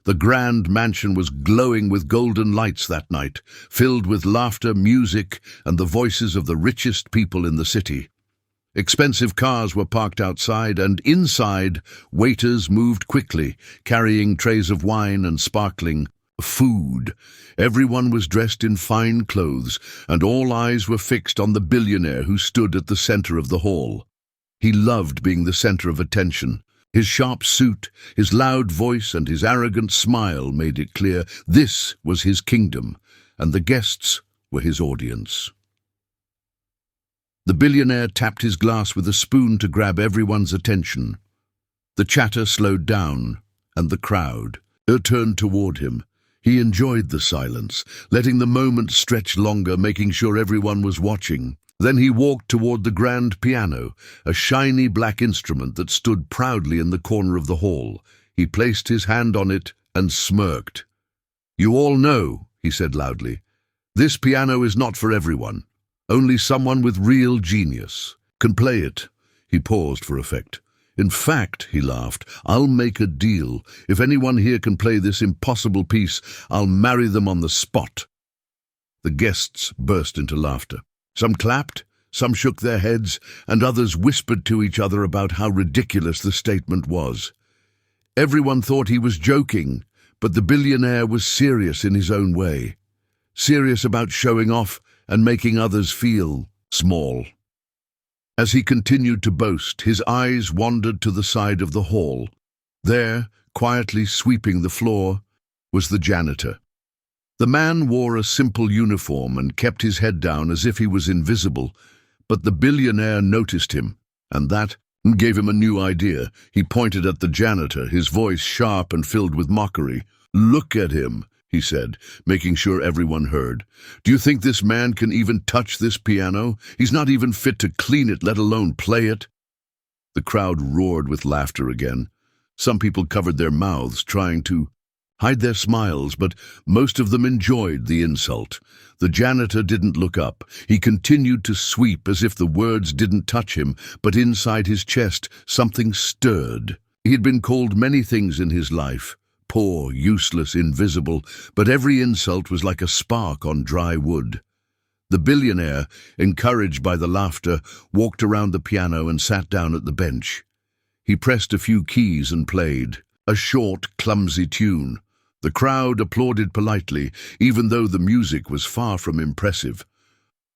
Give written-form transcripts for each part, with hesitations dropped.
The grand mansion was glowing with golden lights that night, filled with laughter, music, and the voices of the richest people in the city. Expensive cars were parked outside, and inside, waiters moved quickly, carrying trays of wine and sparkling food. Everyone was dressed in fine clothes, and all eyes were fixed on the billionaire who stood at the center of the hall. He loved being the center of attention. His sharp suit, his loud voice, and his arrogant smile made it clear this was his kingdom, and the guests were his audience. The billionaire tapped his glass with a spoon to grab everyone's attention. The chatter slowed down, and the crowd turned toward him. He enjoyed the silence, letting the moment stretch longer, making sure everyone was watching. Then he walked toward the grand piano, a shiny black instrument that stood proudly in the corner of the hall. He placed his hand on it and smirked. "You all know," he said loudly, "this piano is not for everyone. Only someone with real genius can play it." He paused for effect. "In fact," he laughed, "I'll make a deal. If anyone here can play this impossible piece, I'll marry them on the spot." The guests burst into laughter. Some clapped, some shook their heads, and others whispered to each other about how ridiculous the statement was. Everyone thought he was joking, but the billionaire was serious in his own way. Serious about showing off and making others feel small. As he continued to boast, his eyes wandered to the side of the hall. There, quietly sweeping the floor, was the janitor. The man wore a simple uniform and kept his head down as if he was invisible, but the billionaire noticed him, and that gave him a new idea. He pointed at the janitor, his voice sharp and filled with mockery. "Look at him," he said, making sure everyone heard. "Do you think this man can even touch this piano? He's not even fit to clean it, let alone play it." The crowd roared with laughter again. Some people covered their mouths, trying to hide their smiles, but most of them enjoyed the insult. The janitor didn't look up. He continued to sweep as if the words didn't touch him, but inside his chest something stirred. He had been called many things in his life. Poor, useless, invisible, but every insult was like a spark on dry wood. The billionaire, encouraged by the laughter, walked around the piano and sat down at the bench. He pressed a few keys and played a short, clumsy tune. The crowd applauded politely, even though the music was far from impressive.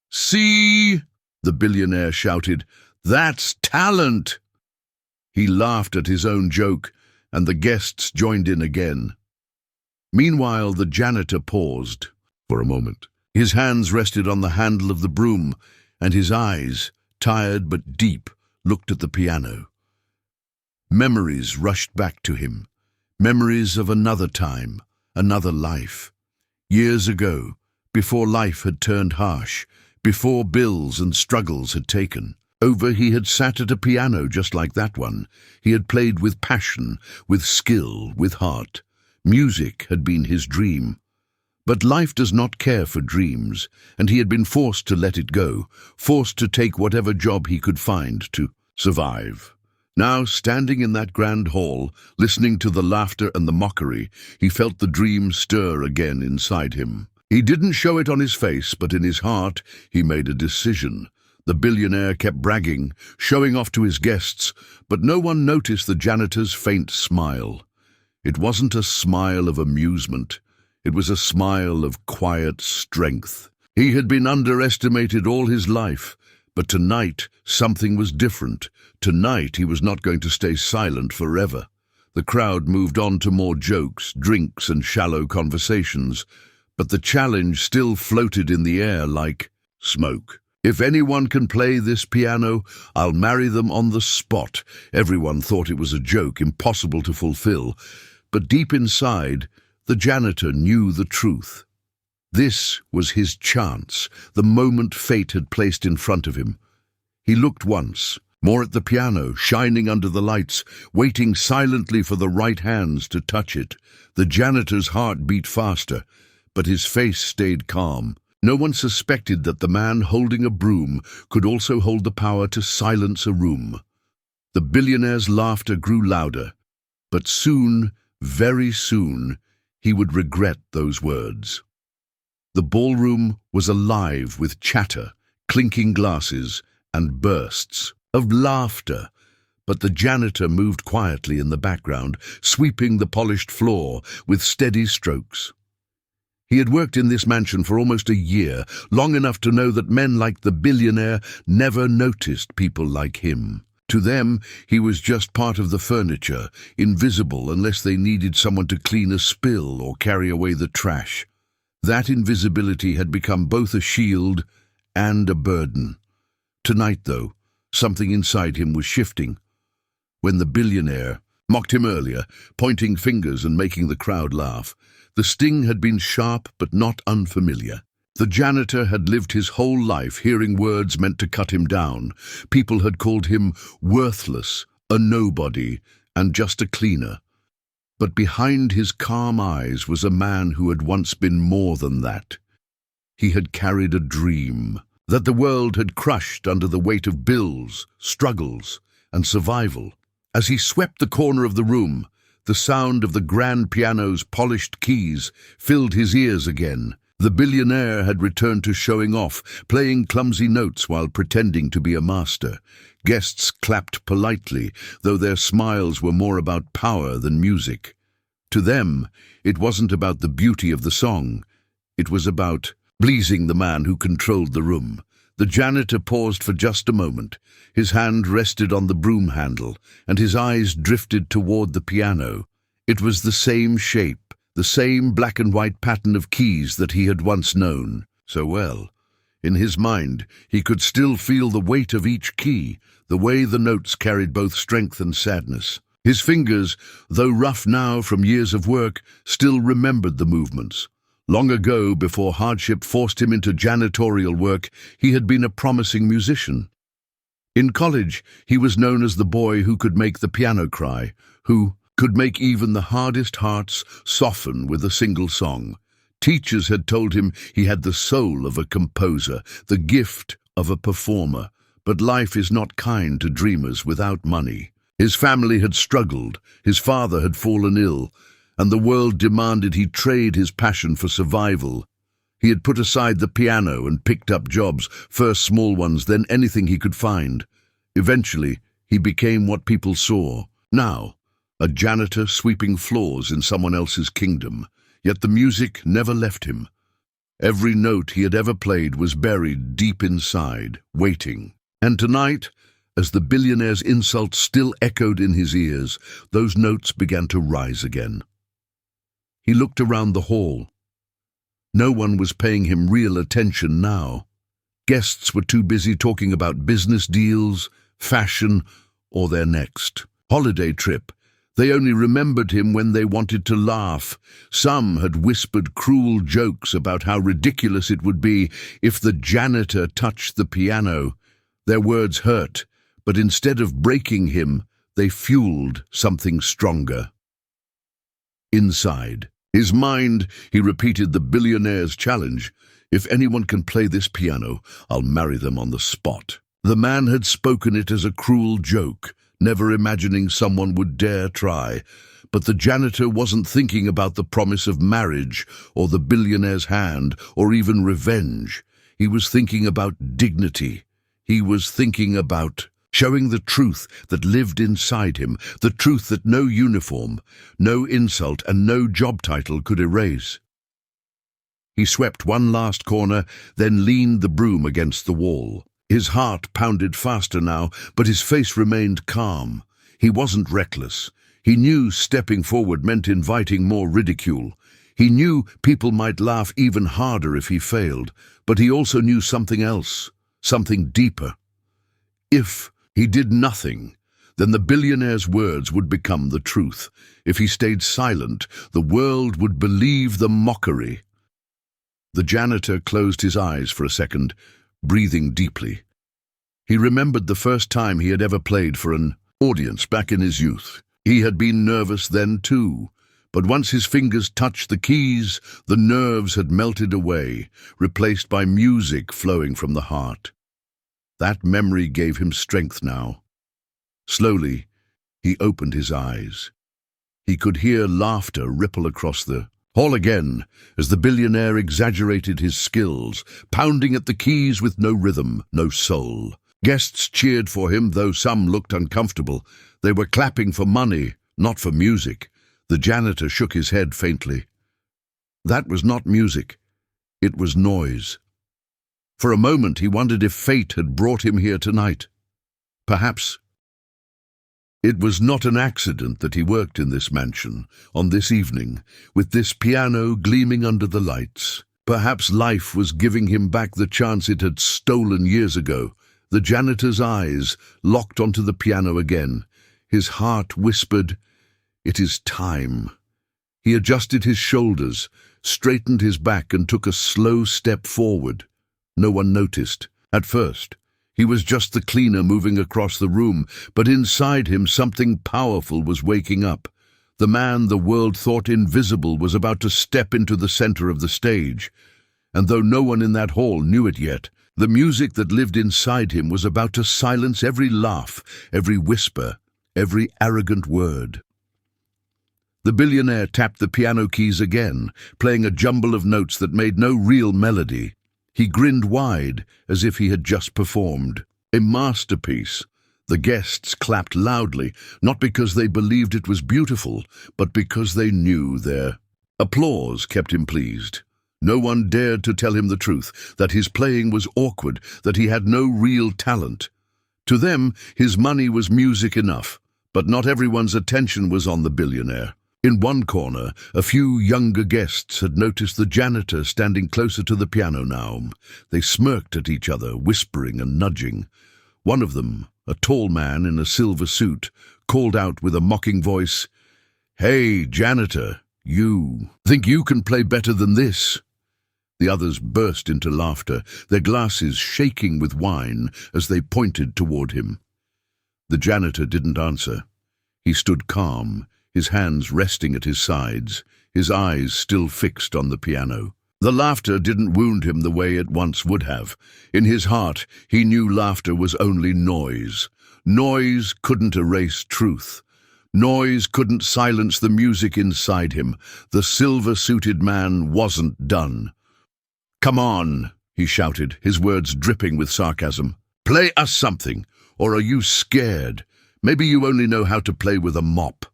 "See!" the billionaire shouted. "That's talent!" He laughed at his own joke, and the guests joined in again. Meanwhile, the janitor paused for a moment. His hands rested on the handle of the broom, and his eyes, tired but deep, looked at the piano. Memories rushed back to him. Memories of another time, another life. Years ago, before life had turned harsh, before bills and struggles had taken over, he had sat at a piano just like that one. He had played with passion, with skill, with heart. Music had been his dream. But life does not care for dreams, and he had been forced to let it go, forced to take whatever job he could find to survive. Now, standing in that grand hall, listening to the laughter and the mockery, he felt the dream stir again inside him. He didn't show it on his face, but in his heart he made a decision. The billionaire kept bragging, showing off to his guests, but no one noticed the janitor's faint smile. It wasn't a smile of amusement. It was a smile of quiet strength. He had been underestimated all his life, but tonight something was different. Tonight he was not going to stay silent forever. The crowd moved on to more jokes, drinks, and shallow conversations, but the challenge still floated in the air like smoke. "If anyone can play this piano, I'll marry them on the spot." Everyone thought it was a joke, impossible to fulfill, but deep inside, the janitor knew the truth. This was his chance, the moment fate had placed in front of him. He looked once, more at the piano, shining under the lights, waiting silently for the right hands to touch it. The janitor's heart beat faster, but his face stayed calm. No one suspected that the man holding a broom could also hold the power to silence a room. The billionaire's laughter grew louder, but soon Very soon, he would regret those words. The ballroom was alive with chatter, clinking glasses, and bursts of laughter, but the janitor moved quietly in the background, sweeping the polished floor with steady strokes. He had worked in this mansion for almost a year, long enough to know that men like the billionaire never noticed people like him. To them, he was just part of the furniture, invisible unless they needed someone to clean a spill or carry away the trash. That invisibility had become both a shield and a burden. Tonight, though, something inside him was shifting. When the billionaire mocked him earlier, pointing fingers and making the crowd laugh, the sting had been sharp but not unfamiliar. The janitor had lived his whole life hearing words meant to cut him down. People had called him worthless, a nobody, and just a cleaner. But behind his calm eyes was a man who had once been more than that. He had carried a dream that the world had crushed under the weight of bills, struggles, and survival. As he swept the corner of the room, the sound of the grand piano's polished keys filled his ears again. The billionaire had returned to showing off, playing clumsy notes while pretending to be a master. Guests clapped politely, though their smiles were more about power than music. To them, it wasn't about the beauty of the song. It was about pleasing the man who controlled the room. The janitor paused for just a moment. His hand rested on the broom handle, and his eyes drifted toward the piano. It was the same shape, the same black and white pattern of keys that he had once known so well. In his mind, he could still feel the weight of each key, the way the notes carried both strength and sadness. His fingers, though rough now from years of work, still remembered the movements. Long ago, before hardship forced him into janitorial work, he had been a promising musician. In college, he was known as the boy who could make the piano cry, who could make even the hardest hearts soften with a single song. Teachers had told him he had the soul of a composer, the gift of a performer, but life is not kind to dreamers without money. His family had struggled, his father had fallen ill, and the world demanded he trade his passion for survival. He had put aside the piano and picked up jobs, first small ones, then anything he could find. Eventually, he became what people saw. Now, a janitor sweeping floors in someone else's kingdom. Yet the music never left him. Every note he had ever played was buried deep inside, waiting. And tonight, as the billionaire's insults still echoed in his ears, those notes began to rise again. He looked around the hall. No one was paying him real attention now. Guests were too busy talking about business deals, fashion, or their next holiday trip. They only remembered him when they wanted to laugh. Some had whispered cruel jokes about how ridiculous it would be if the janitor touched the piano. Their words hurt, but instead of breaking him, they fueled something stronger. Inside his mind, he repeated the billionaire's challenge. If anyone can play this piano, I'll marry them on the spot. The man had spoken it as a cruel joke, never imagining someone would dare try. But the janitor wasn't thinking about the promise of marriage, or the billionaire's hand, or even revenge. He was thinking about dignity. He was thinking about showing the truth that lived inside him, the truth that no uniform, no insult, and no job title could erase. He swept one last corner, then leaned the broom against the wall. His heart pounded faster now, but his face remained calm. He wasn't reckless. He knew stepping forward meant inviting more ridicule. He knew people might laugh even harder if he failed, but he also knew something else, something deeper. If he did nothing, then the billionaire's words would become the truth. If he stayed silent, the world would believe the mockery. The janitor closed his eyes for a second, breathing deeply. He remembered the first time he had ever played for an audience back in his youth. He had been nervous then too, but once his fingers touched the keys, the nerves had melted away, replaced by music flowing from the heart. That memory gave him strength now. Slowly, he opened his eyes. He could hear laughter ripple across the hall again as the billionaire exaggerated his skills, pounding at the keys with no rhythm, no soul. Guests cheered for him, though some looked uncomfortable. They were clapping for money, not for music. The janitor shook his head faintly. That was not music. It was noise. For a moment he wondered if fate had brought him here tonight. Perhaps. It was not an accident that he worked in this mansion, on this evening, with this piano gleaming under the lights. Perhaps life was giving him back the chance it had stolen years ago. The janitor's eyes locked onto the piano again. His heart whispered, "It is time." He adjusted his shoulders, straightened his back, and took a slow step forward. No one noticed. At first, he was just the cleaner moving across the room, but inside him something powerful was waking up. The man the world thought invisible was about to step into the center of the stage. And though no one in that hall knew it yet, the music that lived inside him was about to silence every laugh, every whisper, every arrogant word. The billionaire tapped the piano keys again, playing a jumble of notes that made no real melody. He grinned wide, as if he had just performed. A masterpiece. The guests clapped loudly, not because they believed it was beautiful, but because they knew their applause kept him pleased. No one dared to tell him the truth, that his playing was awkward, that he had no real talent. To them, his money was music enough, but not everyone's attention was on the billionaire. In one corner, a few younger guests had noticed the janitor standing closer to the piano now. They smirked at each other, whispering and nudging. One of them, a tall man in a silver suit, called out with a mocking voice, "Hey, janitor, you think you can play better than this?" The others burst into laughter, their glasses shaking with wine as they pointed toward him. The janitor didn't answer. He stood calm, his hands resting at his sides, his eyes still fixed on the piano. The laughter didn't wound him the way it once would have. In his heart, he knew laughter was only noise. Noise couldn't erase truth. Noise couldn't silence the music inside him. The silver-suited man wasn't done. "Come on," he shouted, his words dripping with sarcasm. "Play us something, or are you scared? Maybe you only know how to play with a mop."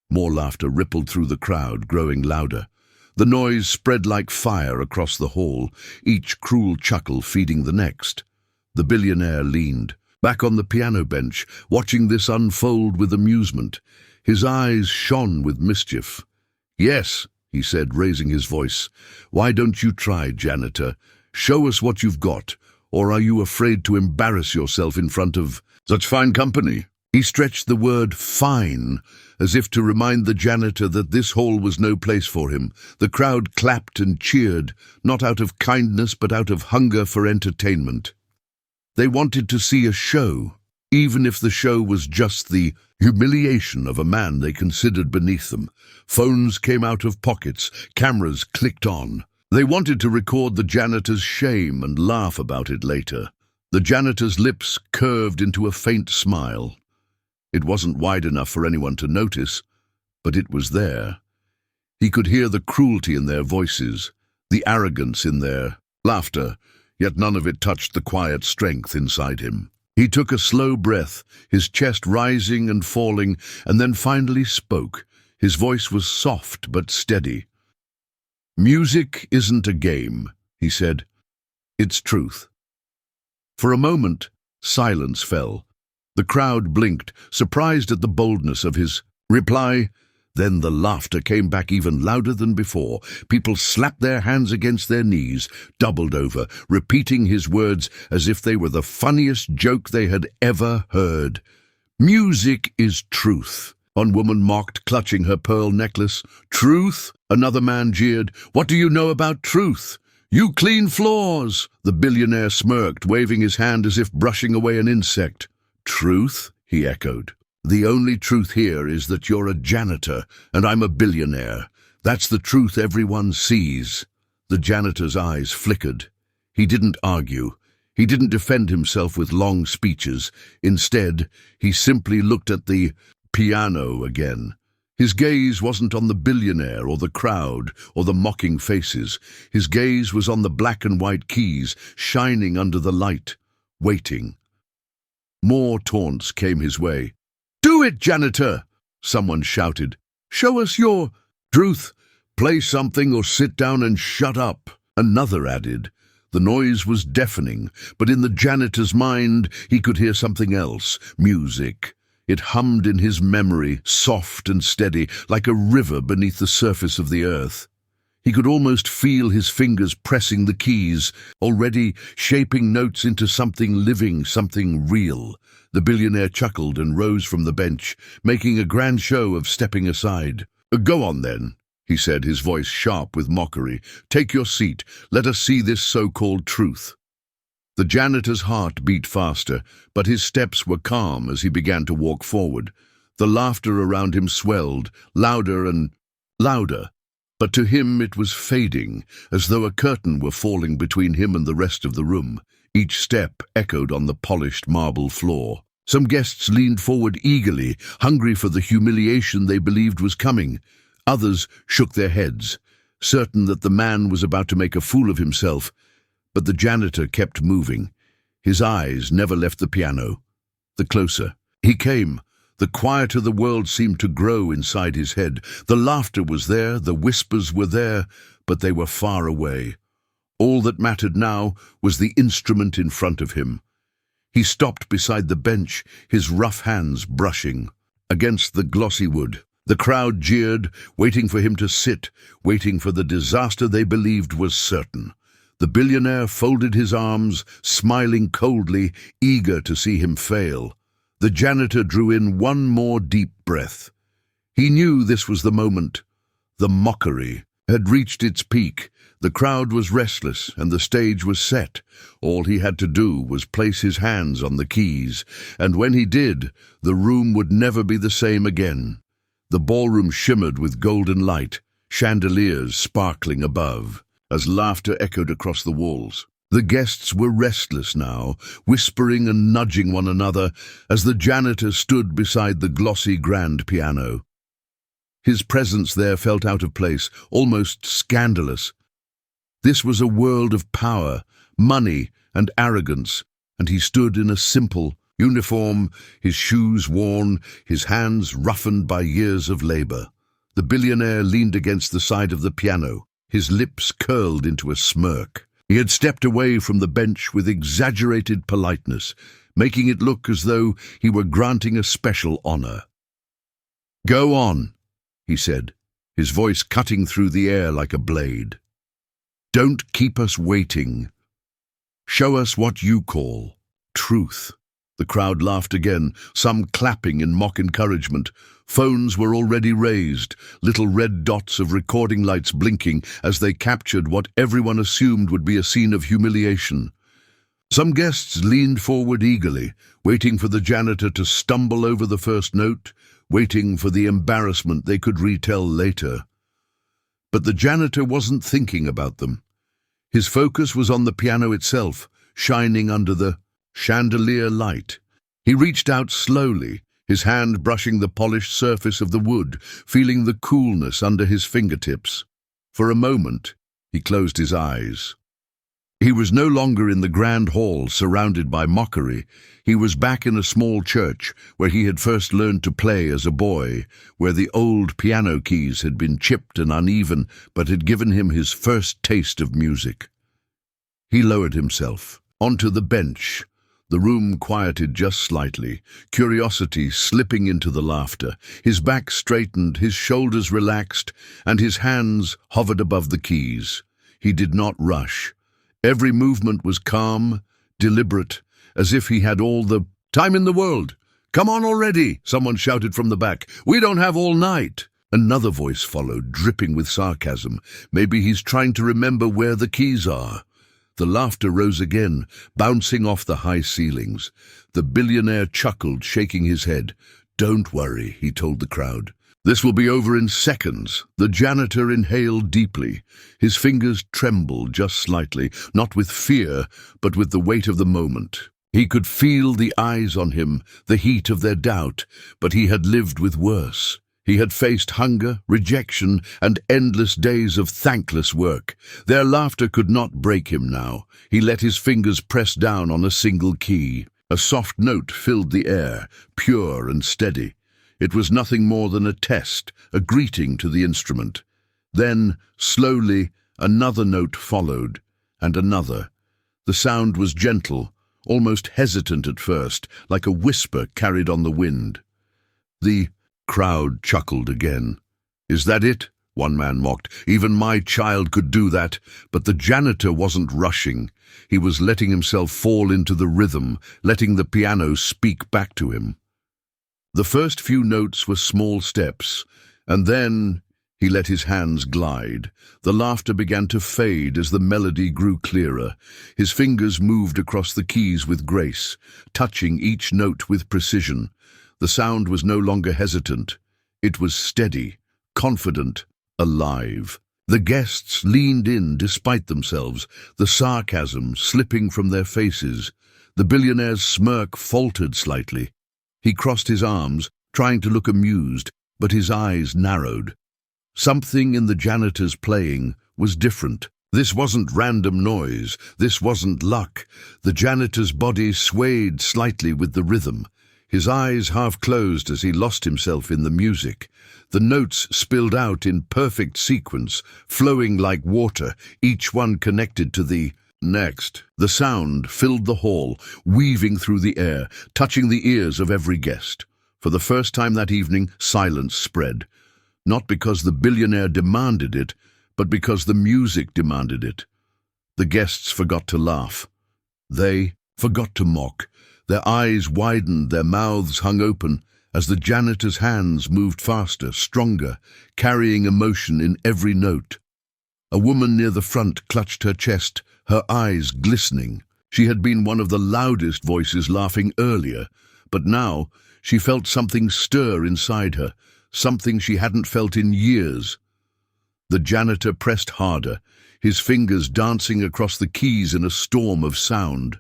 More laughter rippled through the crowd, growing louder. The noise spread like fire across the hall, each cruel chuckle feeding the next. The billionaire leaned, back on the piano bench, watching this unfold with amusement. His eyes shone with mischief. "Yes," he said, raising his voice. "Why don't you try, janitor? Show us what you've got, or are you afraid to embarrass yourself in front of such fine company?" He stretched the word "fine" as if to remind the janitor that this hall was no place for him. The crowd clapped and cheered, not out of kindness but out of hunger for entertainment. They wanted to see a show, even if the show was just the humiliation of a man they considered beneath them. Phones came out of pockets, cameras clicked on. They wanted to record the janitor's shame and laugh about it later. The janitor's lips curved into a faint smile. It wasn't wide enough for anyone to notice, but it was there. He could hear the cruelty in their voices, the arrogance in their laughter, yet none of it touched the quiet strength inside him. He took a slow breath, his chest rising and falling, and then finally spoke. His voice was soft but steady. "Music isn't a game," he said. "It's truth." For a moment, silence fell. The crowd blinked, surprised at the boldness of his reply. Then the laughter came back even louder than before. People slapped their hands against their knees, doubled over, repeating his words as if they were the funniest joke they had ever heard. "Music is truth," one woman mocked, clutching her pearl necklace. "Truth?" another man jeered. "What do you know about truth? You clean floors!" The billionaire smirked, waving his hand as if brushing away an insect. "Truth?" he echoed. "The only truth here is that you're a janitor and I'm a billionaire. That's the truth everyone sees." The janitor's eyes flickered. He didn't argue. He didn't defend himself with long speeches. Instead, he simply looked at the piano again. His gaze wasn't on the billionaire or the crowd or the mocking faces. His gaze was on the black and white keys shining under the light, waiting. More taunts came his way. "Do it, Janitor!" someone shouted. "Show us your truth. Play something or sit down and shut up," another added. The noise was deafening, but in the janitor's mind he could hear something else, music. It hummed in his memory, soft and steady, like a river beneath the surface of the earth. He could almost feel his fingers pressing the keys, already shaping notes into something living, something real. The billionaire chuckled and rose from the bench, making a grand show of stepping aside. "Go on then," he said, his voice sharp with mockery. "Take your seat. Let us see this so-called truth." The janitor's heart beat faster, but his steps were calm as he began to walk forward. The laughter around him swelled, louder and louder, but to him it was fading, as though a curtain were falling between him and the rest of the room. Each step echoed on the polished marble floor. Some guests leaned forward eagerly, hungry for the humiliation they believed was coming. Others shook their heads, certain that the man was about to make a fool of himself. But the janitor kept moving. His eyes never left the piano. The closer he came, the quieter the world seemed to grow inside his head. The laughter was there, the whispers were there, but they were far away. All that mattered now was the instrument in front of him. He stopped beside the bench, his rough hands brushing against the glossy wood. The crowd jeered, waiting for him to sit, waiting for the disaster they believed was certain. The billionaire folded his arms, smiling coldly, eager to see him fail. The janitor drew in one more deep breath. He knew this was the moment. The mockery had reached its peak. The crowd was restless, and the stage was set. All he had to do was place his hands on the keys, and when he did, the room would never be the same again. The ballroom shimmered with golden light, chandeliers sparkling above, as laughter echoed across the walls. The guests were restless now, whispering and nudging one another as the janitor stood beside the glossy grand piano. His presence there felt out of place, almost scandalous. This was a world of power, money, and arrogance, and he stood in a simple uniform, his shoes worn, his hands roughened by years of labor. The billionaire leaned against the side of the piano, his lips curled into a smirk. He had stepped away from the bench with exaggerated politeness, making it look as though he were granting a special honor. "Go on," he said, his voice cutting through the air like a blade. "Don't keep us waiting. Show us what you call truth." The crowd laughed again, some clapping in mock encouragement. Phones were already raised, little red dots of recording lights blinking as they captured what everyone assumed would be a scene of humiliation. Some guests leaned forward eagerly, waiting for the janitor to stumble over the first note, waiting for the embarrassment they could retell later. But the janitor wasn't thinking about them. His focus was on the piano itself, shining under the chandelier light. He reached out slowly, his hand brushing the polished surface of the wood, feeling the coolness under his fingertips. For a moment, he closed his eyes. He was no longer in the grand hall surrounded by mockery. He was back in a small church where he had first learned to play as a boy, where the old piano keys had been chipped and uneven but had given him his first taste of music. He lowered himself onto the bench. The room quieted just slightly, curiosity slipping into the laughter. His back straightened, his shoulders relaxed, and his hands hovered above the keys. He did not rush. Every movement was calm, deliberate, as if he had all the time in the world. "Come on already," someone shouted from the back. "We don't have all night." Another voice followed, dripping with sarcasm. "Maybe he's trying to remember where the keys are." The laughter rose again, bouncing off the high ceilings. The billionaire chuckled, shaking his head. "Don't worry," he told the crowd. "This will be over in seconds." The janitor inhaled deeply. His fingers trembled just slightly, not with fear, but with the weight of the moment. He could feel the eyes on him, the heat of their doubt, but he had lived with worse. He had faced hunger, rejection, and endless days of thankless work. Their laughter could not break him now. He let his fingers press down on a single key. A soft note filled the air, pure and steady. It was nothing more than a test, a greeting to the instrument. Then, slowly, another note followed, and another. The sound was gentle, almost hesitant at first, like a whisper carried on the wind. The crowd chuckled again. "Is that it?" one man mocked. "Even my child could do that." But the janitor wasn't rushing. He was letting himself fall into the rhythm, letting the piano speak back to him. The first few notes were small steps, and then he let his hands glide. The laughter began to fade as the melody grew clearer. His fingers moved across the keys with grace, touching each note with precision. The sound was no longer hesitant. It was steady, confident, alive. The guests leaned in despite themselves, the sarcasm slipping from their faces. The billionaire's smirk faltered slightly. He crossed his arms, trying to look amused, but his eyes narrowed. Something in the janitor's playing was different. This wasn't random noise. This wasn't luck. The janitor's body swayed slightly with the rhythm. His eyes half closed as he lost himself in the music. The notes spilled out in perfect sequence, flowing like water, each one connected to the next. The sound filled the hall, weaving through the air, touching the ears of every guest. For the first time that evening, silence spread. Not because the billionaire demanded it, but because the music demanded it. The guests forgot to laugh. They forgot to mock. Their eyes widened, their mouths hung open, as the janitor's hands moved faster, stronger, carrying emotion in every note. A woman near the front clutched her chest, her eyes glistening. She had been one of the loudest voices laughing earlier, but now she felt something stir inside her, something she hadn't felt in years. The janitor pressed harder, his fingers dancing across the keys in a storm of sound.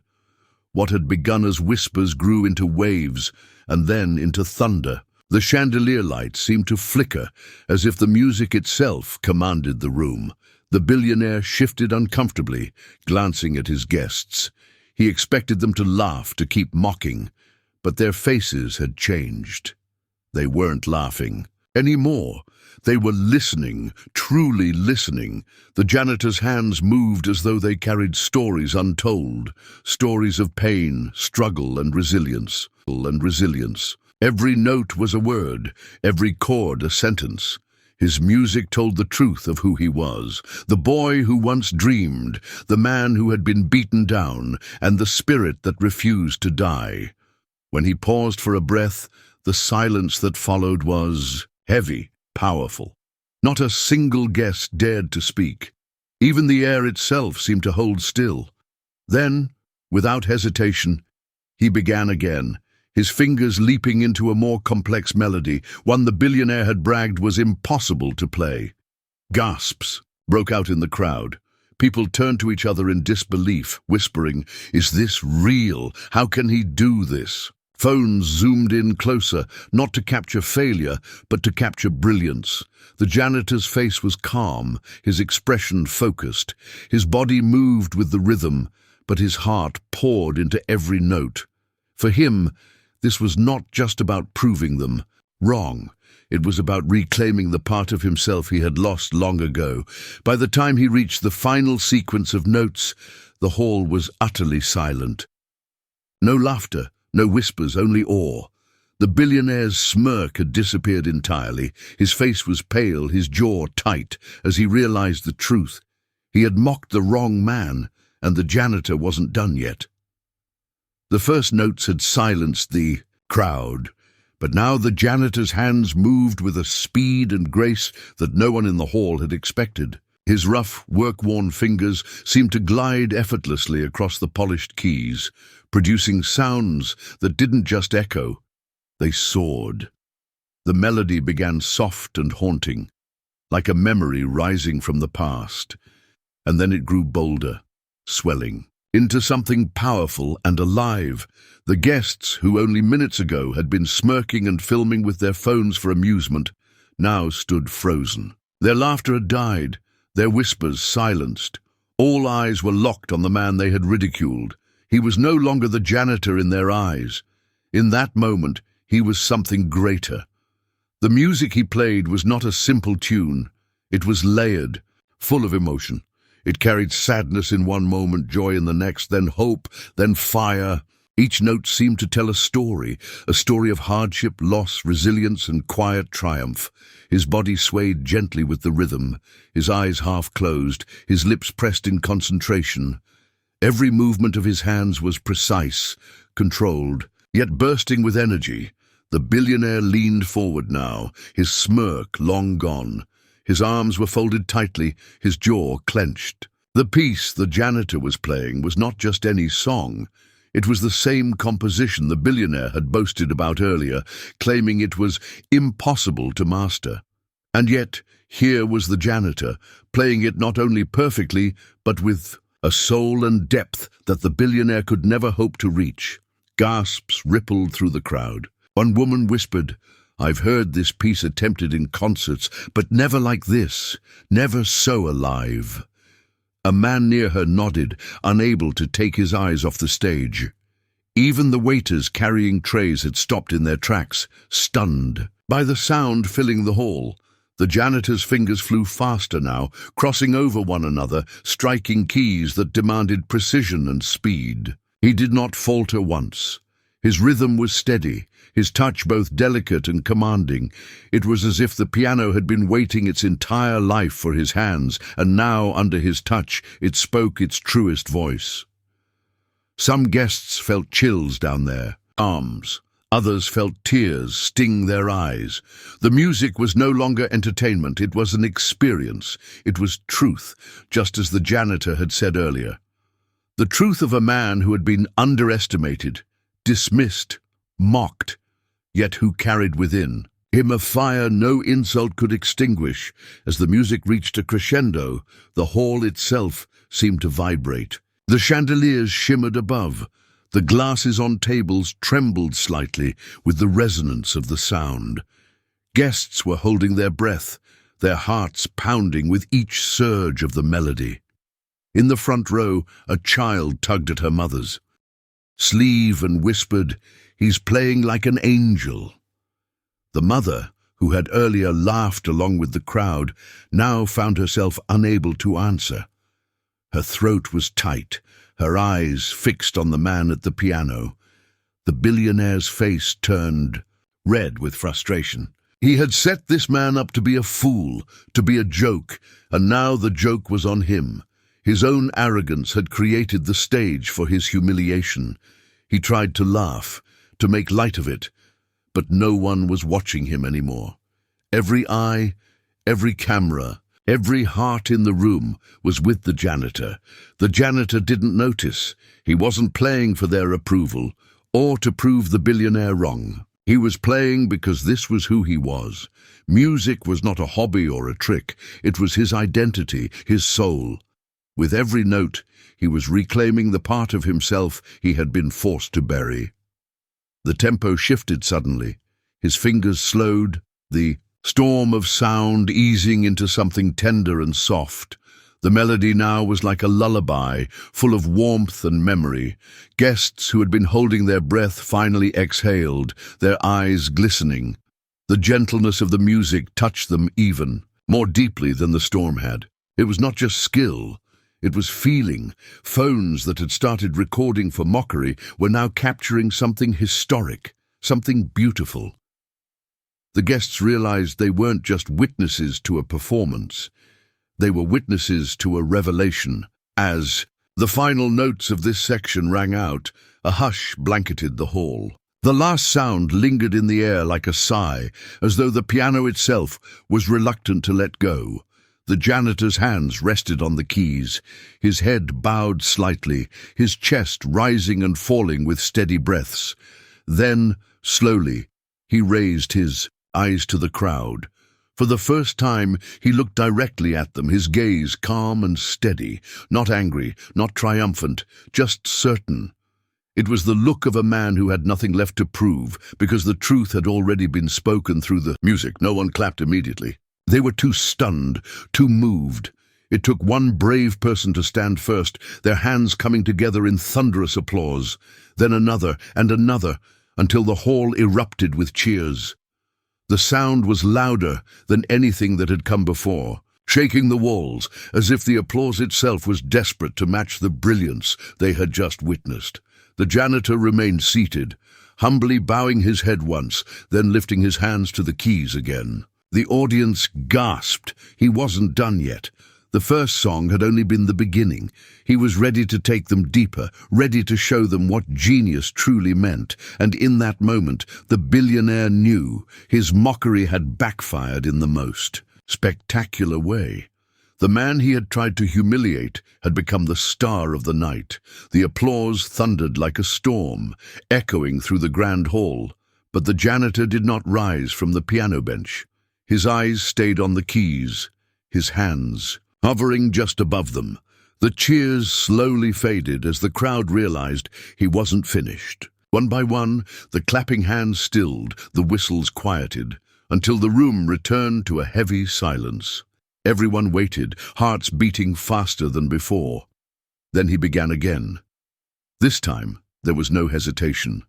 What had begun as whispers grew into waves, and then into thunder. The chandelier light seemed to flicker, as if the music itself commanded the room. The billionaire shifted uncomfortably, glancing at his guests. He expected them to laugh, to keep mocking, but their faces had changed. They weren't laughing anymore. They were listening, truly listening. The janitor's hands moved as though they carried stories untold, stories of pain, struggle, and resilience. Every note was a word, every chord a sentence. His music told the truth of who he was, the boy who once dreamed, the man who had been beaten down, and the spirit that refused to die. When he paused for a breath, the silence that followed was heavy, powerful. Not a single guest dared to speak. Even the air itself seemed to hold still. Then, without hesitation, he began again, his fingers leaping into a more complex melody, one the billionaire had bragged was impossible to play. Gasps broke out in the crowd. People turned to each other in disbelief, whispering, "Is this real? How can he do this?" Phones zoomed in closer, not to capture failure, but to capture brilliance. The janitor's face was calm, his expression focused. His body moved with the rhythm, but his heart poured into every note. For him, this was not just about proving them wrong. It was about reclaiming the part of himself he had lost long ago. By the time he reached the final sequence of notes, the hall was utterly silent. No laughter, no whispers, only awe. The billionaire's smirk had disappeared entirely. His face was pale, his jaw tight, as he realized the truth. He had mocked the wrong man, and the janitor wasn't done yet. The first notes had silenced the crowd, but now the janitor's hands moved with a speed and grace that no one in the hall had expected. His rough, work-worn fingers seemed to glide effortlessly across the polished keys, producing sounds that didn't just echo, they soared. The melody began soft and haunting, like a memory rising from the past, and then it grew bolder, swelling into something powerful and alive. The guests, who only minutes ago had been smirking and filming with their phones for amusement, now stood frozen. Their laughter had died, their whispers silenced. All eyes were locked on the man they had ridiculed. He was no longer the janitor in their eyes. In that moment, he was something greater. The music he played was not a simple tune. It was layered, full of emotion. It carried sadness in one moment, joy in the next, then hope, then fire. Each note seemed to tell a story of hardship, loss, resilience, and quiet triumph. His body swayed gently with the rhythm, his eyes half closed, his lips pressed in concentration. Every movement of his hands was precise, controlled, yet bursting with energy. The billionaire leaned forward now, his smirk long gone. His arms were folded tightly, his jaw clenched. The piece the janitor was playing was not just any song. It was the same composition the billionaire had boasted about earlier, claiming it was impossible to master. And yet, here was the janitor, playing it not only perfectly, but with a soul and depth that the billionaire could never hope to reach. Gasps rippled through the crowd. One woman whispered, "I've heard this piece attempted in concerts, but never like this, never so alive." A man near her nodded, unable to take his eyes off the stage. Even the waiters carrying trays had stopped in their tracks, stunned by the sound filling the hall. The janitor's fingers flew faster now, crossing over one another, striking keys that demanded precision and speed. He did not falter once. His rhythm was steady, his touch both delicate and commanding. It was as if the piano had been waiting its entire life for his hands, and now, under his touch, it spoke its truest voice. Some guests felt chills down their arms. Others felt tears sting their eyes. The music was no longer entertainment, it was an experience. It was truth, just as the janitor had said earlier. The truth of a man who had been underestimated, dismissed, mocked, yet who carried within him a fire no insult could extinguish. As the music reached a crescendo, the hall itself seemed to vibrate. The chandeliers shimmered above. The glasses on tables trembled slightly with the resonance of the sound. Guests were holding their breath, their hearts pounding with each surge of the melody. In the front row, a child tugged at her mother's sleeve and whispered, "He's playing like an angel." The mother, who had earlier laughed along with the crowd, now found herself unable to answer. Her throat was tight, her eyes fixed on the man at the piano. The billionaire's face turned red with frustration. He had set this man up to be a fool, to be a joke, and now the joke was on him. His own arrogance had created the stage for his humiliation. He tried to laugh, to make light of it, but no one was watching him anymore. Every eye, every camera, every heart in the room was with the janitor. The janitor didn't notice. He wasn't playing for their approval or to prove the billionaire wrong. He was playing because this was who he was. Music was not a hobby or a trick. It was his identity, his soul. With every note, he was reclaiming the part of himself he had been forced to bury. The tempo shifted suddenly. His fingers slowed, the storm of sound easing into something tender and soft. The melody now was like a lullaby, full of warmth and memory. Guests who had been holding their breath finally exhaled, their eyes glistening. The gentleness of the music touched them even more deeply than the storm had. It was not just skill. It was feeling. Phones that had started recording for mockery were now capturing something historic, something beautiful. The guests realized they weren't just witnesses to a performance. They were witnesses to a revelation. As the final notes of this section rang out, a hush blanketed the hall. The last sound lingered in the air like a sigh, as though the piano itself was reluctant to let go. The janitor's hands rested on the keys, his head bowed slightly, his chest rising and falling with steady breaths. Then, slowly, he raised his eyes to the crowd. For the first time, he looked directly at them, his gaze calm and steady, not angry, not triumphant, just certain. It was the look of a man who had nothing left to prove, because the truth had already been spoken through the music. No one clapped immediately. They were too stunned, too moved. It took one brave person to stand first, their hands coming together in thunderous applause, then another and another, until the hall erupted with cheers. The sound was louder than anything that had come before, shaking the walls, as if the applause itself was desperate to match the brilliance they had just witnessed. The janitor remained seated, humbly bowing his head once, then lifting his hands to the keys again. The audience gasped. He wasn't done yet. The first song had only been the beginning. He was ready to take them deeper, ready to show them what genius truly meant, and in that moment, the billionaire knew his mockery had backfired in the most spectacular way. The man he had tried to humiliate had become the star of the night. The applause thundered like a storm, echoing through the grand hall, but the janitor did not rise from the piano bench. His eyes stayed on the keys, his hands hovering just above them. The cheers slowly faded as the crowd realized he wasn't finished. One by one, the clapping hands stilled, the whistles quieted, until the room returned to a heavy silence. Everyone waited, hearts beating faster than before. Then he began again. This time, there was no hesitation.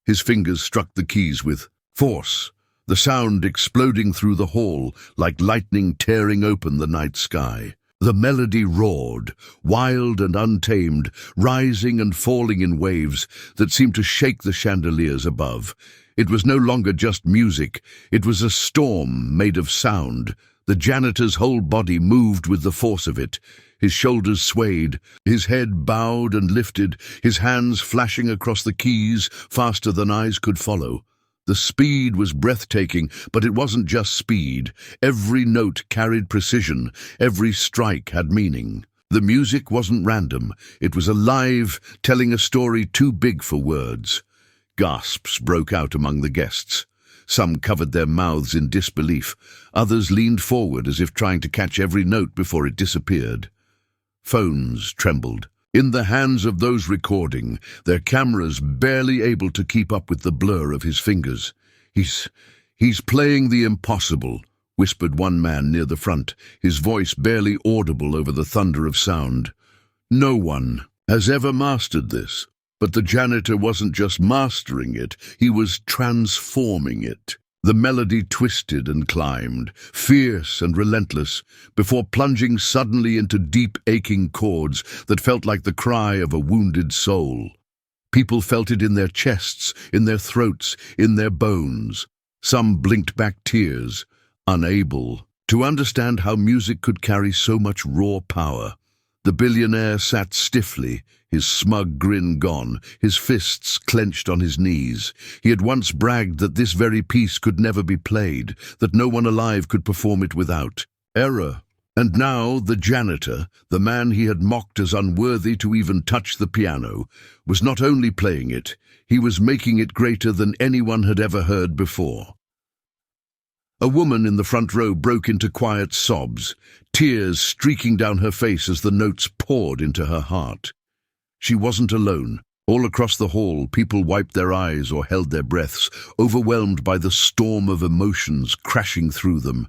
His fingers struck the keys with force, the sound exploding through the hall like lightning tearing open the night sky. The melody roared, wild and untamed, rising and falling in waves that seemed to shake the chandeliers above. It was no longer just music, it was a storm made of sound. The janitor's whole body moved with the force of it. His shoulders swayed, his head bowed and lifted, his hands flashing across the keys faster than eyes could follow. The speed was breathtaking, but it wasn't just speed. Every note carried precision, every strike had meaning. The music wasn't random, it was alive, telling a story too big for words. Gasps broke out among the guests. Some covered their mouths in disbelief, others leaned forward as if trying to catch every note before it disappeared. Phones trembled. In the hands of those recording, their cameras barely able to keep up with the blur of his fingers. He's playing the impossible, whispered one man near the front, his voice barely audible over the thunder of sound. No one has ever mastered this, but the janitor wasn't just mastering it, he was transforming it. The melody twisted and climbed, fierce and relentless, before plunging suddenly into deep, aching chords that felt like the cry of a wounded soul. People felt it in their chests, in their throats, in their bones. Some blinked back tears, unable to understand how music could carry so much raw power. The billionaire sat stiffly, his smug grin gone, his fists clenched on his knees. He had once bragged that this very piece could never be played, that no one alive could perform it without error. And now the janitor, the man he had mocked as unworthy to even touch the piano, was not only playing it, he was making it greater than anyone had ever heard before. A woman in the front row broke into quiet sobs, tears streaking down her face as the notes poured into her heart. She wasn't alone. All across the hall, people wiped their eyes or held their breaths, overwhelmed by the storm of emotions crashing through them.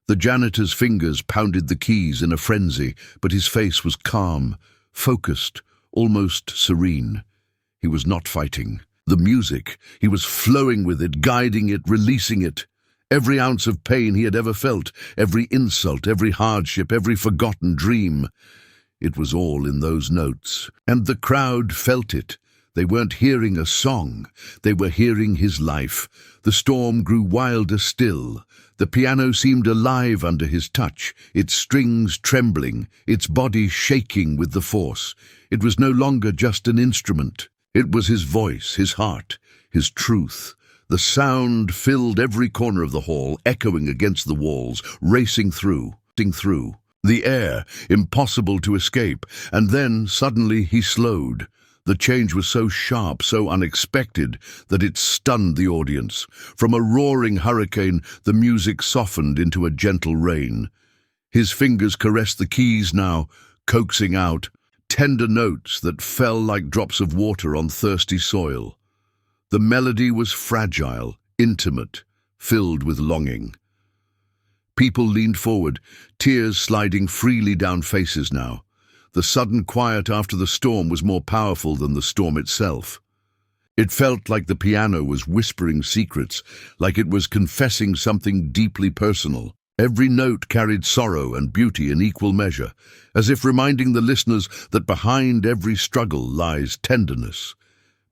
The janitor's fingers pounded the keys in a frenzy, but his face was calm, focused, almost serene. He was not fighting. The music, he was flowing with it, guiding it, releasing it. Every ounce of pain he had ever felt, every insult, every hardship, every forgotten dream. It was all in those notes, and the crowd felt it. They weren't hearing a song, they were hearing his life. The storm grew wilder still. The piano seemed alive under his touch, its strings trembling, its body shaking with the force. It was no longer just an instrument. It was his voice, his heart, his truth. The sound filled every corner of the hall, echoing against the walls, racing through. The air, impossible to escape, and then, suddenly, he slowed. The change was so sharp, so unexpected, that it stunned the audience. From a roaring hurricane, the music softened into a gentle rain. His fingers caressed the keys now, coaxing out 10 tender notes that fell like drops of water on thirsty soil. The melody was fragile, intimate, filled with longing. People leaned forward, tears sliding freely down faces now. The sudden quiet after the storm was more powerful than the storm itself. It felt like the piano was whispering secrets, like it was confessing something deeply personal. Every note carried sorrow and beauty in equal measure, as if reminding the listeners that behind every struggle lies tenderness.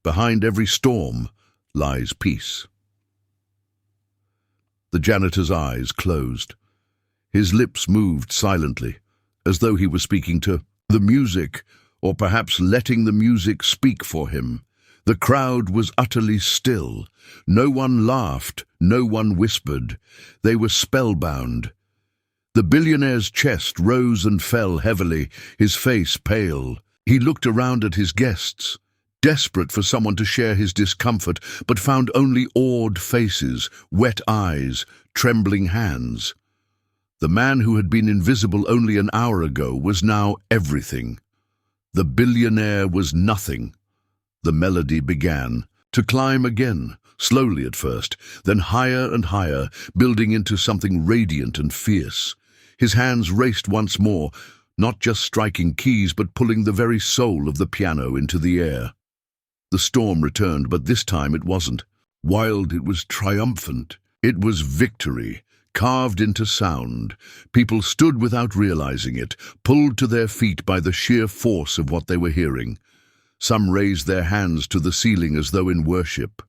Behind every storm lies peace. The janitor's eyes closed. His lips moved silently, as though he was speaking to the music, or perhaps letting the music speak for him. The crowd was utterly still. No one laughed, no one whispered. They were spellbound. The billionaire's chest rose and fell heavily, his face pale. He looked around at his guests, desperate for someone to share his discomfort, but found only awed faces, wet eyes, trembling hands. The man who had been invisible only an hour ago was now everything. The billionaire was nothing. The melody began to climb again, slowly at first, then higher and higher, building into something radiant and fierce. His hands raced once more, not just striking keys, but pulling the very soul of the piano into the air. The storm returned, but this time it wasn't wild, it was triumphant. It was victory, carved into sound. People stood without realizing it, pulled to their feet by the sheer force of what they were hearing. Some raised their hands to the ceiling as though in worship.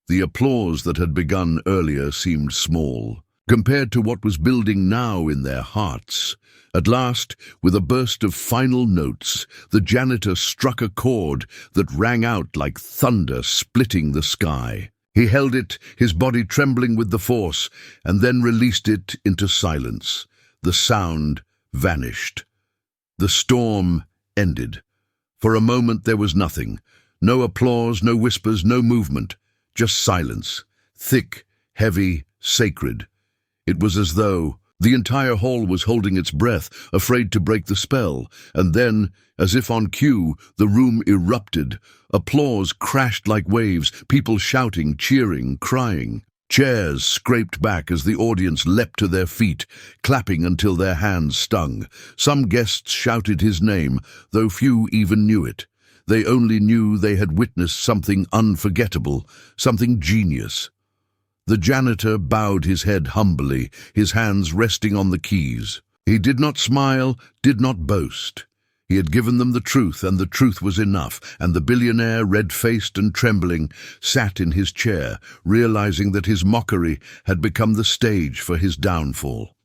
The applause that had begun earlier seemed small, compared to what was building now in their hearts. At last, with a burst of final notes, the janitor struck a chord that rang out like thunder splitting the sky. He held it, his body trembling with the force, and then released it into silence. The sound vanished. The storm ended. For a moment there was nothing. No applause, no whispers, no movement. Just silence. Thick, heavy, sacred. It was as though the entire hall was holding its breath, afraid to break the spell. And then, as if on cue, the room erupted. Applause crashed like waves, people shouting, cheering, crying. Chairs scraped back as the audience leapt to their feet, clapping until their hands stung. Some guests shouted his name, though few even knew it. They only knew they had witnessed something unforgettable, something genius. The janitor bowed his head humbly, his hands resting on the keys. He did not smile, did not boast. He had given them the truth, and the truth was enough, and the billionaire, red-faced and trembling, sat in his chair, realizing that his mockery had become the stage for his downfall.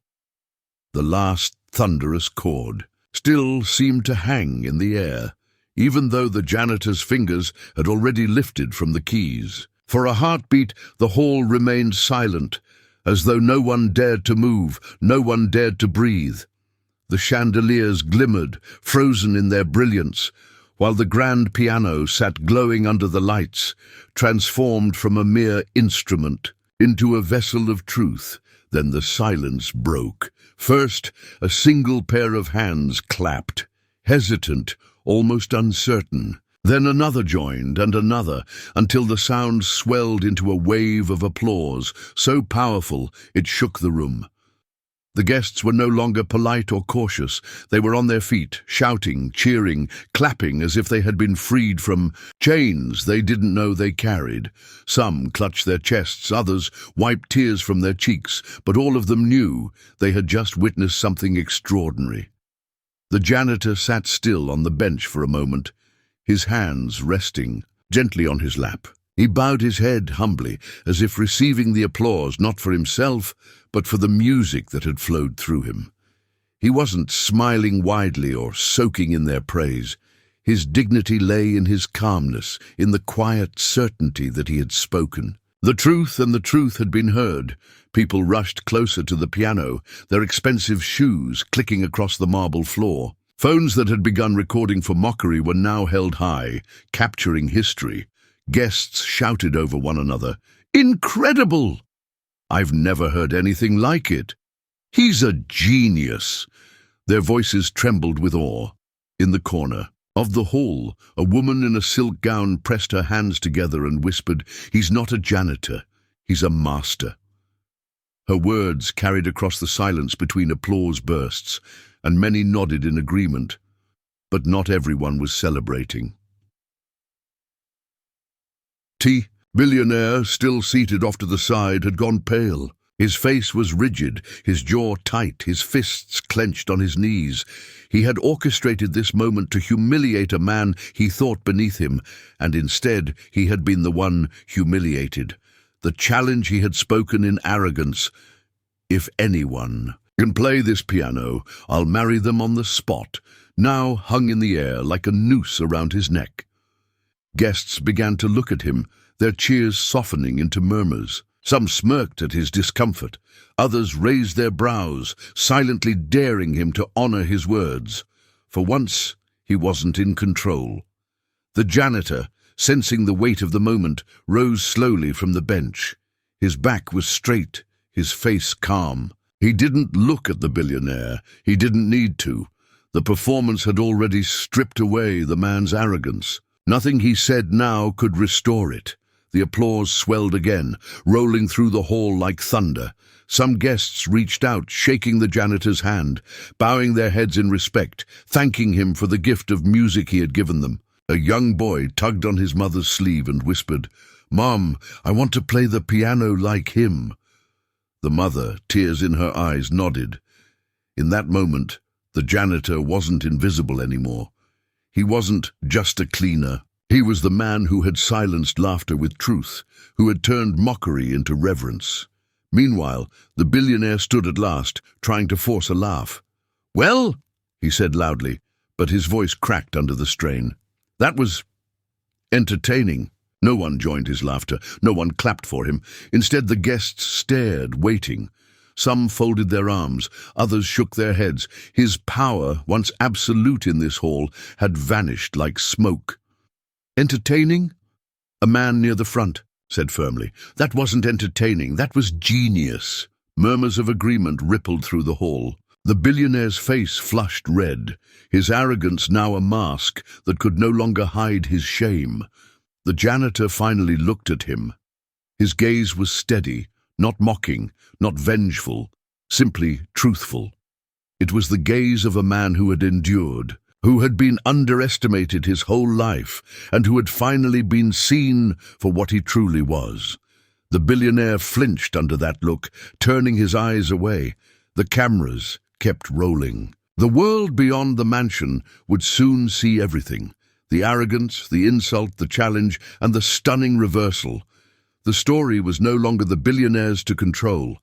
The last thunderous chord still seemed to hang in the air, even though the janitor's fingers had already lifted from the keys. For a heartbeat, the hall remained silent, as though no one dared to move, no one dared to breathe. The chandeliers glimmered, frozen in their brilliance, while the grand piano sat glowing under the lights, transformed from a mere instrument into a vessel of truth. Then the silence broke. First, a single pair of hands clapped, hesitant, almost uncertain. Then another joined, and another, until the sound swelled into a wave of applause, so powerful it shook the room. The guests were no longer polite or cautious. They were on their feet, shouting, cheering, clapping as if they had been freed from chains they didn't know they carried. Some clutched their chests, others wiped tears from their cheeks, but all of them knew they had just witnessed something extraordinary. The janitor sat still on the bench for a moment, his hands resting gently on his lap. He bowed his head humbly, as if receiving the applause not for himself, but for the music that had flowed through him. He wasn't smiling widely or soaking in their praise. His dignity lay in his calmness, in the quiet certainty that he had spoken. The truth and the truth had been heard. People rushed closer to the piano, their expensive shoes clicking across the marble floor. Phones that had begun recording for mockery were now held high, capturing history. Guests shouted over one another, "Incredible! I've never heard anything like it. He's a genius." Their voices trembled with awe. In the corner, Of the hall, a woman in a silk gown pressed her hands together and whispered, "He's not a janitor, he's a master." Her words carried across the silence between applause bursts, and many nodded in agreement, but not everyone was celebrating. Billionaire, still seated off to the side, had gone pale. His face was rigid, his jaw tight, his fists clenched on his knees. He had orchestrated this moment to humiliate a man he thought beneath him, and instead he had been the one humiliated. The challenge he had spoken in arrogance. "If anyone can play this piano, I'll marry them on the spot," now hung in the air like a noose around his neck. Guests began to look at him, their cheers softening into murmurs. Some smirked at his discomfort. Others raised their brows, silently daring him to honor his words. For once, he wasn't in control. The janitor, sensing the weight of the moment, rose slowly from the bench. His back was straight, his face calm. He didn't look at the billionaire. He didn't need to. The performance had already stripped away the man's arrogance. Nothing he said now could restore it. The applause swelled again, rolling through the hall like thunder. Some guests reached out, shaking the janitor's hand, bowing their heads in respect, thanking him for the gift of music he had given them. A young boy tugged on his mother's sleeve and whispered, "Mom, I want to play the piano like him." The mother, tears in her eyes, nodded. In that moment, the janitor wasn't invisible anymore. He wasn't just a cleaner. He was the man who had silenced laughter with truth, who had turned mockery into reverence. Meanwhile, the billionaire stood at last, trying to force a laugh. "Well," he said loudly, but his voice cracked under the strain. "That was entertaining." No one joined his laughter. No one clapped for him. Instead, the guests stared, waiting. Some folded their arms, others shook their heads. His power, once absolute in this hall, had vanished like smoke. "Entertaining?" A man near the front said firmly. "That wasn't entertaining, that was genius." Murmurs of agreement rippled through the hall. The billionaire's face flushed red, his arrogance now a mask that could no longer hide his shame. The janitor finally looked at him. His gaze was steady, not mocking, not vengeful, simply truthful. It was the gaze of a man who had endured, who had been underestimated his whole life, and who had finally been seen for what he truly was. The billionaire flinched under that look, turning his eyes away. The cameras kept rolling. The world beyond the mansion would soon see everything. The arrogance, the insult, the challenge, and the stunning reversal. The story was no longer the billionaire's to control.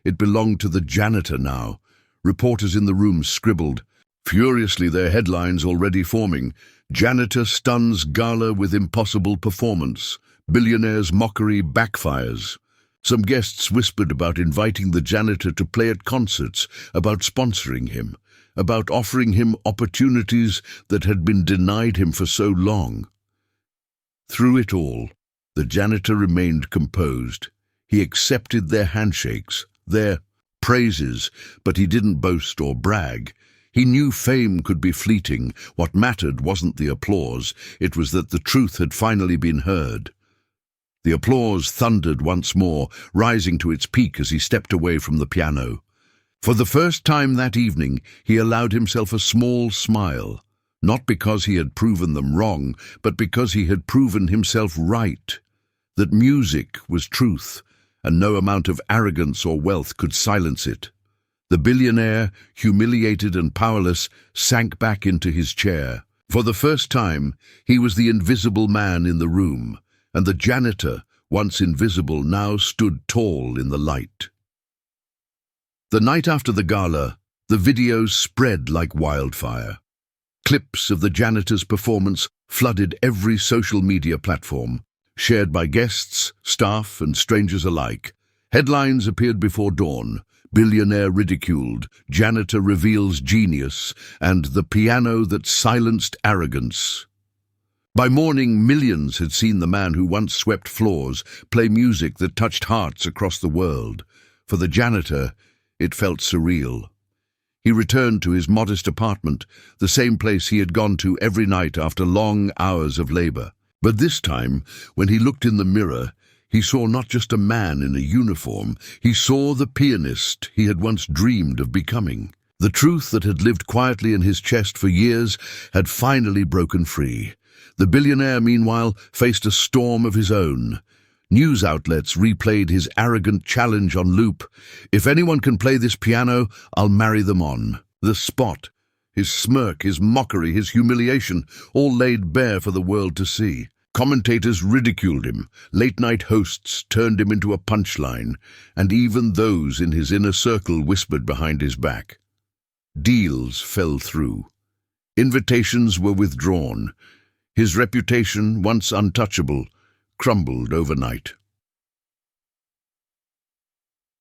It belonged to the janitor now. Reporters in the room scribbled, furiously, their headlines already forming. "Janitor stuns gala with impossible performance. Billionaire's mockery backfires." Some guests whispered about inviting the janitor to play at concerts, about sponsoring him, about offering him opportunities that had been denied him for so long. Through it all, the janitor remained composed. He accepted their handshakes, their praises, but he didn't boast or brag. He knew fame could be fleeting. What mattered wasn't the applause, it was that the truth had finally been heard. The applause thundered once more, rising to its peak as he stepped away from the piano. For the first time that evening, he allowed himself a small smile, not because he had proven them wrong, but because he had proven himself right. That music was truth, and no amount of arrogance or wealth could silence it. The billionaire, humiliated and powerless, sank back into his chair. For the first time, he was the invisible man in the room, and the janitor, once invisible, now stood tall in the light. The night after the gala, the videos spread like wildfire. Clips of the janitor's performance flooded every social media platform, shared by guests, staff, and strangers alike. Headlines appeared before dawn: "Billionaire ridiculed, janitor reveals genius," and "The piano that silenced arrogance." By morning, millions had seen the man who once swept floors play music that touched hearts across the world. For the janitor, it felt surreal. He returned to his modest apartment, the same place he had gone to every night after long hours of labor. But this time, when he looked in the mirror, he saw not just a man in a uniform, he saw the pianist he had once dreamed of becoming. The truth that had lived quietly in his chest for years had finally broken free. The billionaire, meanwhile, faced a storm of his own. News outlets replayed his arrogant challenge on loop. "If anyone can play this piano, I'll marry them on." The spot, his smirk, his mockery, his humiliation, all laid bare for the world to see. Commentators ridiculed him, late-night hosts turned him into a punchline, and even those in his inner circle whispered behind his back. Deals fell through. Invitations were withdrawn. His reputation, once untouchable, crumbled overnight.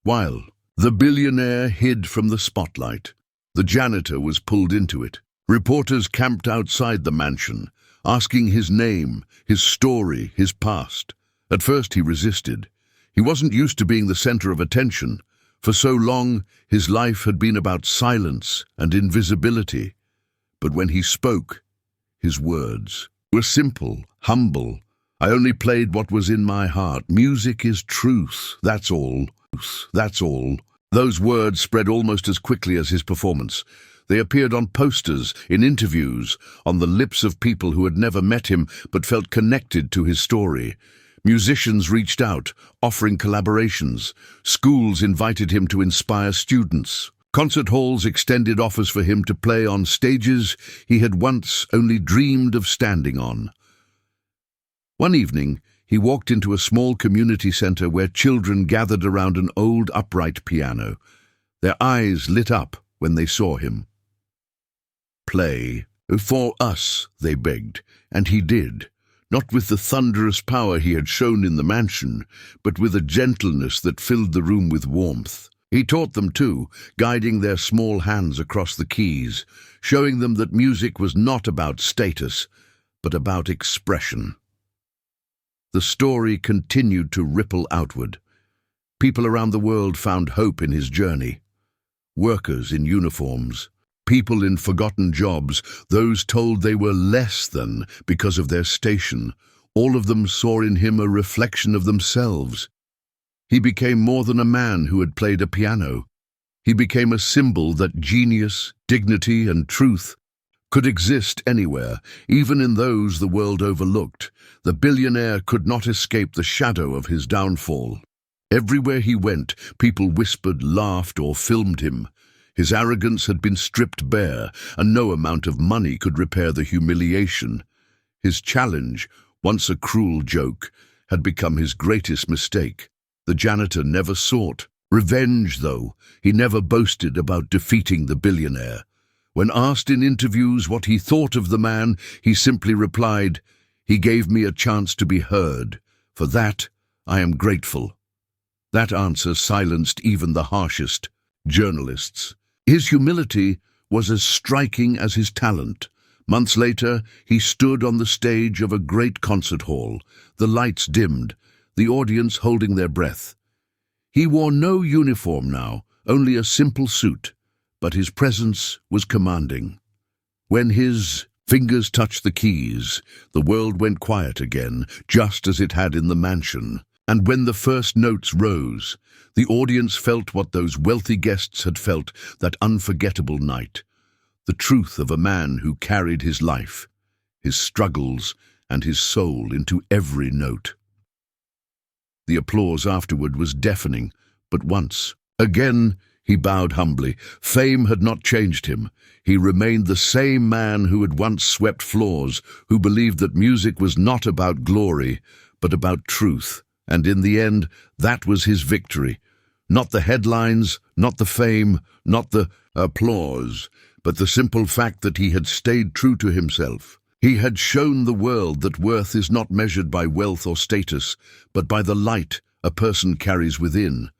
While the billionaire hid from the spotlight, the janitor was pulled into it. Reporters camped outside the mansion, asking his name, his story, his past. At first he resisted. He wasn't used to being the center of attention. For so long, his life had been about silence and invisibility. But when he spoke, his words were simple, humble. "I only played what was in my heart. Music is truth. That's all. That's all." Those words spread almost as quickly as his performance. They appeared on posters, in interviews, on the lips of people who had never met him but felt connected to his story. Musicians reached out, offering collaborations. Schools invited him to inspire students. Concert halls extended offers for him to play on stages he had once only dreamed of standing on. One evening, he walked into a small community center where children gathered around an old upright piano. Their eyes lit up when they saw him. "Play for us," they begged, and he did. Not with the thunderous power he had shown in the mansion, but with a gentleness that filled the room with warmth. He taught them too, guiding their small hands across the keys, showing them that music was not about status, but about expression. The story continued to ripple outward. People around the world found hope in his journey. Workers in uniforms, people in forgotten jobs, those told they were less than because of their station, all of them saw in him a reflection of themselves. He became more than a man who had played a piano. He became a symbol that genius, dignity, and truth could exist anywhere, even in those the world overlooked. The billionaire could not escape the shadow of his downfall. Everywhere he went, people whispered, laughed, or filmed him. His arrogance had been stripped bare, and no amount of money could repair the humiliation. His challenge, once a cruel joke, had become his greatest mistake. The janitor never sought revenge, though. He never boasted about defeating the billionaire. When asked in interviews what he thought of the man, he simply replied, "He gave me a chance to be heard. For that, I am grateful." That answer silenced even the harshest journalists. His humility was as striking as his talent. Months later, he stood on the stage of a great concert hall, the lights dimmed, the audience holding their breath. He wore no uniform now, only a simple suit, but his presence was commanding. When his fingers touched the keys, the world went quiet again, just as it had in the mansion. And when the first notes rose, the audience felt what those wealthy guests had felt that unforgettable night. The truth of a man who carried his life, his struggles, and his soul into every note. The applause afterward was deafening, but once again he bowed humbly. Fame had not changed him. He remained the same man who had once swept floors, who believed that music was not about glory, but about truth. And in the end, that was his victory. Not the headlines, not the fame, not the applause, but the simple fact that he had stayed true to himself. He had shown the world that worth is not measured by wealth or status, but by the light a person carries within.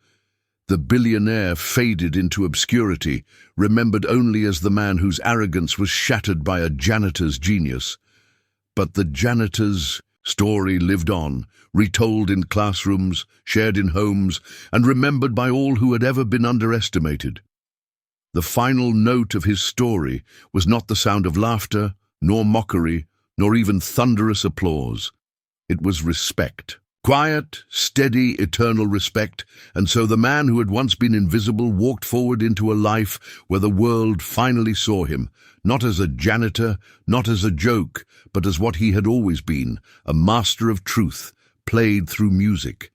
The billionaire faded into obscurity, remembered only as the man whose arrogance was shattered by a janitor's genius. But the janitor's story lived on, retold in classrooms, shared in homes, and remembered by all who had ever been underestimated. The final note of his story was not the sound of laughter, nor mockery, nor even thunderous applause. It was respect. Quiet, steady, eternal respect, and so the man who had once been invisible walked forward into a life where the world finally saw him, not as a janitor, not as a joke, but as what he had always been, a master of truth, played through music.